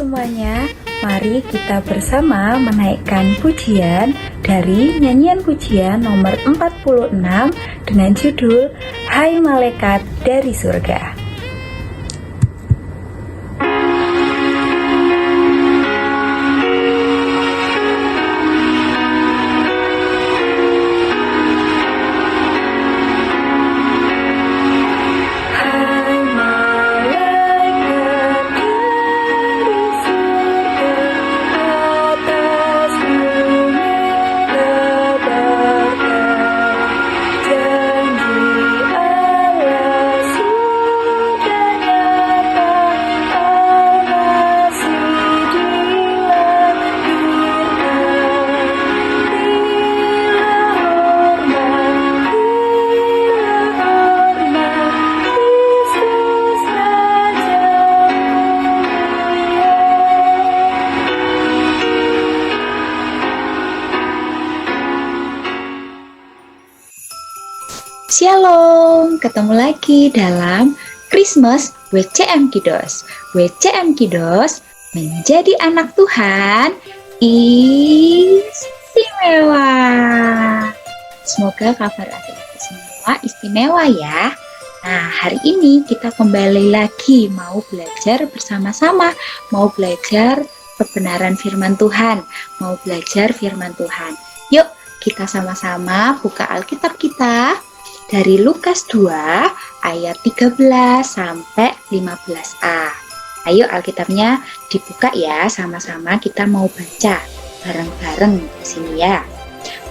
semuanya, mari kita bersama menaikkan pujian dari nyanyian pujian nomor 46 dengan judul Hai Malaikat dari Surga. Shalom, ketemu lagi dalam Christmas WCM Kiddos. WCM Kiddos menjadi anak Tuhan istimewa. Semoga kabar adik-adik semua istimewa ya. Nah, hari ini kita kembali lagi mau belajar bersama-sama, mau belajar kebenaran firman Tuhan, mau belajar firman Tuhan. Yuk, kita sama-sama buka Alkitab kita dari Lukas 2 ayat 13 sampai 15a. Ayo Alkitabnya dibuka ya, sama-sama kita mau baca bareng-bareng di sini ya.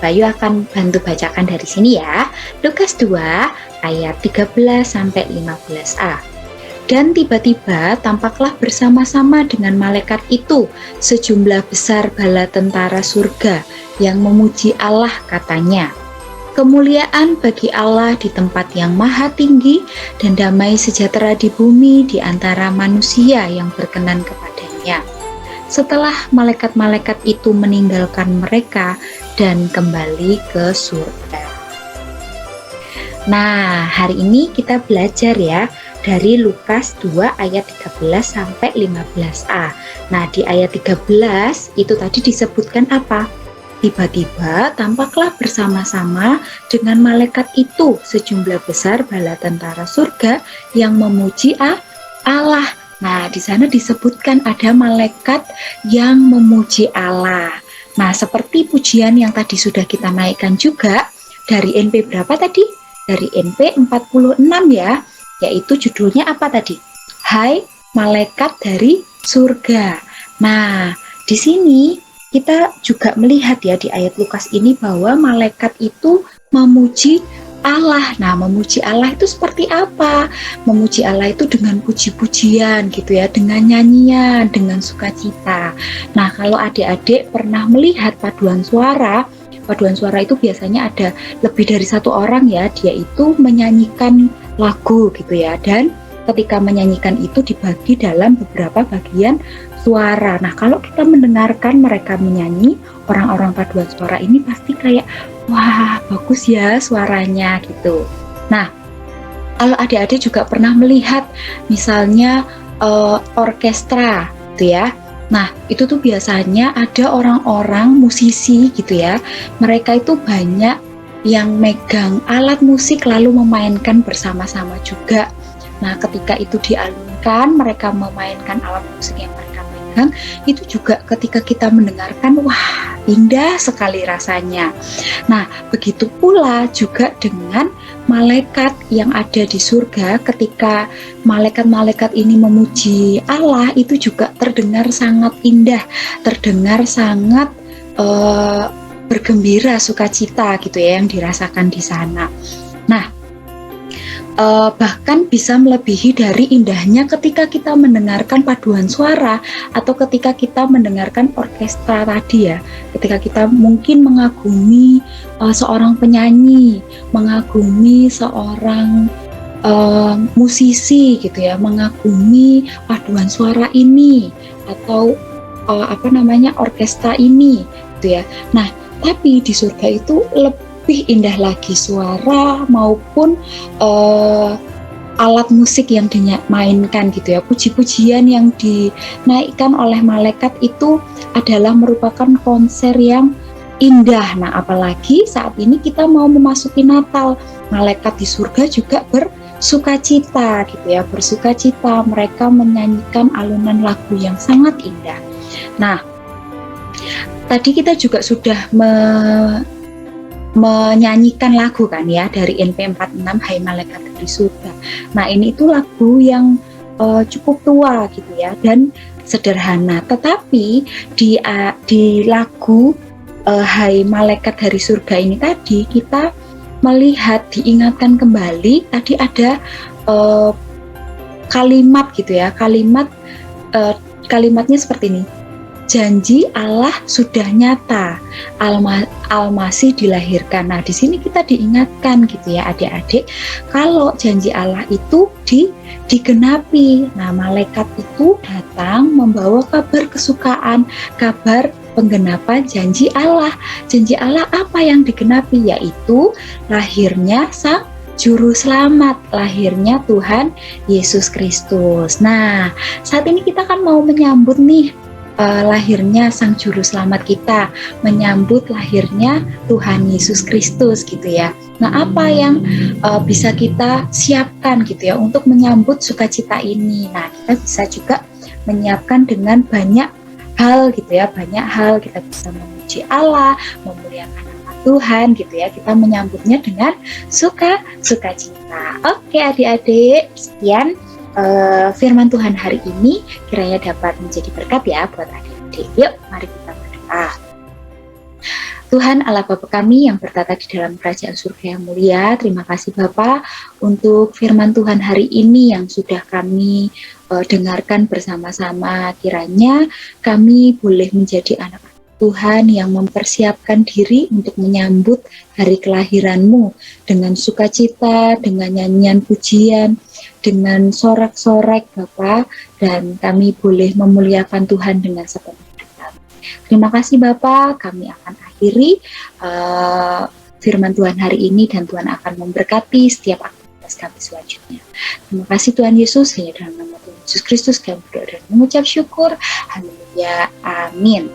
Bayu akan bantu bacakan dari sini ya. Lukas 2 ayat 13 sampai 15a. Dan tiba-tiba tampaklah bersama-sama dengan malaikat itu sejumlah besar bala tentara surga yang memuji Allah, katanya, kemuliaan bagi Allah di tempat yang maha tinggi dan damai sejahtera di bumi di antara manusia yang berkenan kepadanya. Setelah malaikat-malaikat itu meninggalkan mereka dan kembali ke surga. Nah, hari ini kita belajar ya dari Lukas 2 ayat 13 sampai 15a. Nah, di ayat 13 itu tadi disebutkan apa? Tiba-tiba tampaklah bersama-sama dengan malaikat itu sejumlah besar bala tentara surga yang memuji Allah. Nah, di sana disebutkan ada malaikat yang memuji Allah. Nah, seperti pujian yang tadi sudah kita naikkan juga dari NP berapa tadi? Dari NP 46 ya, yaitu judulnya apa tadi? Hai Malaikat dari Surga. Nah, di sini kita juga melihat ya di ayat Lukas ini bahwa malaikat itu memuji Allah. Nah, memuji Allah itu seperti apa? Memuji Allah itu dengan puji-pujian gitu ya, dengan nyanyian, dengan sukacita. Nah, kalau adik-adik pernah melihat paduan suara itu biasanya ada lebih dari satu orang ya, dia itu menyanyikan lagu gitu ya, dan ketika menyanyikan itu dibagi dalam beberapa bagian suara. Nah, kalau kita mendengarkan mereka menyanyi, orang-orang paduan suara ini pasti kayak, wah, bagus ya suaranya gitu. Nah, kalau adik-adik juga pernah melihat misalnya orkestra gitu ya. Nah, itu tuh biasanya ada orang-orang musisi gitu ya. Mereka itu banyak yang megang alat musik lalu memainkan bersama-sama juga. Nah, ketika itu dialunkan, mereka memainkan alat musik yang mereka pegang, itu juga ketika kita mendengarkan, wah, indah sekali rasanya. Nah, begitu pula juga dengan malaikat yang ada di surga, ketika malaikat-malaikat ini memuji Allah, itu juga terdengar sangat indah, terdengar sangat bergembira, sukacita gitu ya, yang dirasakan di sana. Nah, bahkan bisa melebihi dari indahnya ketika kita mendengarkan paduan suara atau ketika kita mendengarkan orkestra tadi ya, ketika kita mungkin mengagumi seorang penyanyi, mengagumi seorang musisi gitu ya, mengagumi paduan suara ini atau orkestra ini gitu ya. Nah, tapi di surga itu lebih indah lagi suara maupun alat musik yang dimainkan gitu ya, puji-pujian yang dinaikkan oleh malaikat itu adalah merupakan konser yang indah. Nah, apalagi saat ini kita mau memasuki Natal, malaikat di surga juga bersukacita gitu ya, bersukacita, mereka menyanyikan alunan lagu yang sangat indah. Nah, tadi kita juga sudah menyanyikan lagu kan ya dari NP46 Hai Malaikat di Surga. Nah, ini itu lagu yang cukup tua gitu ya dan sederhana, tetapi di lagu Hai Malaikat dari Surga ini tadi kita melihat, diingatkan kembali tadi ada kalimat gitu ya, kalimatnya seperti ini. Janji Allah sudah nyata, Al-Masih dilahirkan. Nah, di sini kita diingatkan gitu ya adik-adik, kalau janji Allah itu digenapi. Nah, malaikat itu datang membawa kabar kesukaan, kabar penggenapan janji Allah. Janji Allah apa yang digenapi? Yaitu lahirnya Sang Juru Selamat, lahirnya Tuhan Yesus Kristus. Nah, saat ini kita kan mau menyambut nih lahirnya Sang Juru Selamat kita, menyambut lahirnya Tuhan Yesus Kristus gitu ya. Nah, apa yang bisa kita siapkan gitu ya untuk menyambut sukacita ini? Nah, kita bisa juga menyiapkan dengan banyak hal gitu ya, banyak hal kita bisa memuji Allah, memuliakan nama Tuhan gitu ya. Kita menyambutnya dengan sukacita. Oke adik-adik, sekian firman Tuhan hari ini, kiranya dapat menjadi berkat ya buat adik-adik. Yuk, mari kita berdoa. Tuhan Allah Bapa kami yang bertata di dalam kerajaan surga yang mulia, terima kasih Bapa untuk firman Tuhan hari ini yang sudah kami dengarkan bersama-sama. Kiranya kami boleh menjadi anak Tuhan yang mempersiapkan diri untuk menyambut hari kelahiran-Mu dengan sukacita, dengan nyanyian pujian, dengan sorak-sorak Bapa, dan kami boleh memuliakan Tuhan dengan sepenuh hati. Terima kasih Bapa, kami akan akhiri firman Tuhan hari ini dan Tuhan akan memberkati setiap aktivitas kami selanjutnya. Terima kasih Tuhan Yesus, hanya dalam nama Tuhan Yesus Kristus kami berdoa dan mengucap syukur. Haleluya, amin.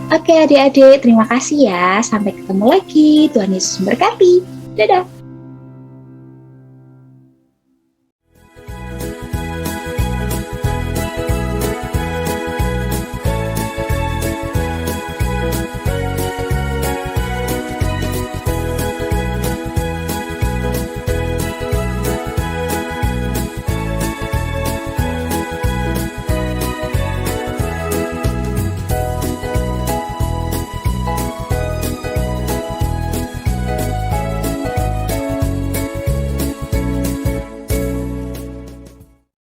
Oke adik-adik, terima kasih ya. Sampai ketemu lagi. Tuhan Yesus memberkati. Dadah.